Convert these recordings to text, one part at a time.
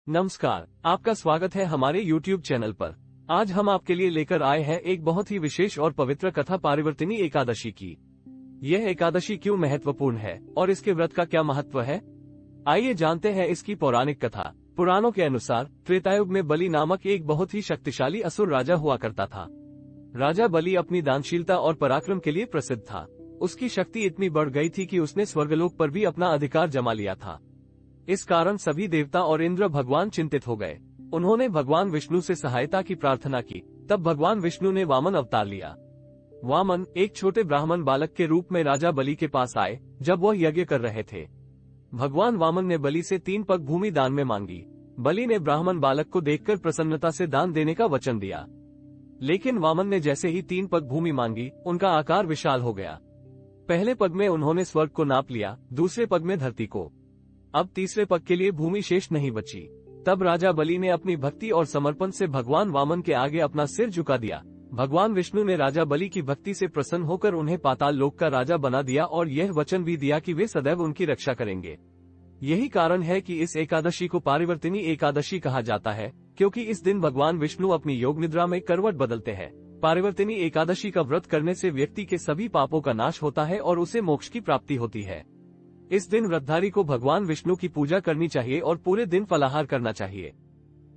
नमस्कार, आपका स्वागत है हमारे YouTube चैनल पर। आज हम आपके लिए लेकर आए हैं एक बहुत ही विशेष और पवित्र कथा पारिवर्तिनी एकादशी की। यह एकादशी क्यों महत्वपूर्ण है और इसके व्रत का क्या महत्व है, आइए जानते हैं इसकी पौराणिक कथा। पुराणों के अनुसार त्रेतायुग में बलि नामक एक बहुत ही शक्तिशाली असुर राजा हुआ करता था। राजा बलि अपनी दानशीलता और पराक्रम के लिए प्रसिद्ध था। उसकी शक्ति इतनी बढ़ गई थी कि उसने स्वर्गलोक पर भी अपना अधिकार जमा लिया था। इस कारण सभी देवता और इंद्र भगवान चिंतित हो गए। उन्होंने भगवान विष्णु से सहायता की प्रार्थना की। तब भगवान विष्णु ने वामन अवतार लिया। वामन एक छोटे ब्राह्मण बालक के रूप में राजा बलि के पास आए जब वह यज्ञ कर रहे थे। भगवान वामन ने बलि से 3 पग भूमि दान में मांगी। बलि ने ब्राह्मण बालक को देखकर प्रसन्नता से दान देने का वचन दिया। लेकिन वामन ने जैसे ही 3 पग भूमि मांगी, उनका आकार विशाल हो गया। पहले पग में उन्होंने स्वर्ग को नाप लिया, दूसरे पग में धरती को। अब तीसरे पग के लिए भूमि शेष नहीं बची। तब राजा बलि ने अपनी भक्ति और समर्पण से भगवान वामन के आगे अपना सिर झुका दिया। भगवान विष्णु ने राजा बलि की भक्ति से प्रसन्न होकर उन्हें पाताल लोक का राजा बना दिया और यह वचन भी दिया कि वे सदैव उनकी रक्षा करेंगे। यही कारण है कि इस एकादशी को पारिवर्तिनी एकादशी कहा जाता है, क्योंकि इस दिन भगवान विष्णु अपनी योग निद्रा में करवट बदलते हैं। पारिवर्तिनी एकादशी का व्रत करने से व्यक्ति के सभी पापों का नाश होता है और उसे मोक्ष की प्राप्ति होती है। इस दिन व्रतधारी को भगवान विष्णु की पूजा करनी चाहिए और पूरे दिन फलाहार करना चाहिए।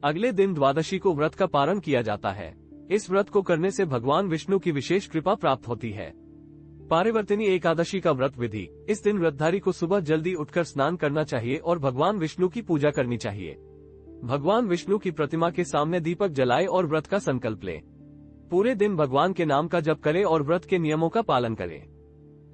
अगले दिन द्वादशी को व्रत का पारण किया जाता है। इस व्रत को करने से भगवान विष्णु की विशेष कृपा प्राप्त होती है। पारिवर्तिनी एकादशी का व्रत विधि। इस दिन व्रतधारी को सुबह जल्दी उठकर स्नान करना चाहिए और भगवान विष्णु की पूजा करनी चाहिए। भगवान विष्णु की प्रतिमा के सामने दीपक जलाए और व्रत का संकल्प ले। पूरे दिन भगवान के नाम का जप करे और व्रत के नियमों का पालन करे।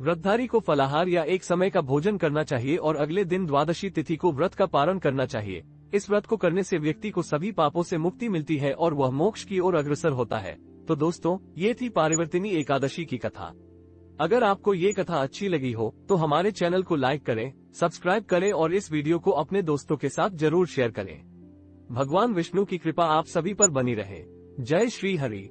व्रतधारी को फलाहार या एक समय का भोजन करना चाहिए और अगले दिन द्वादशी तिथि को व्रत का पारण करना चाहिए। इस व्रत को करने से व्यक्ति को सभी पापों से मुक्ति मिलती है और वह मोक्ष की ओर अग्रसर होता है। तो दोस्तों, ये थी पारिवर्तिनी एकादशी की कथा। अगर आपको ये कथा अच्छी लगी हो तो हमारे चैनल को लाइक करें, सब्सक्राइब करें और इस वीडियो को अपने दोस्तों के साथ जरूर शेयर करें। भगवान विष्णु की कृपा आप सभी पर बनी रहे। जय श्री हरि।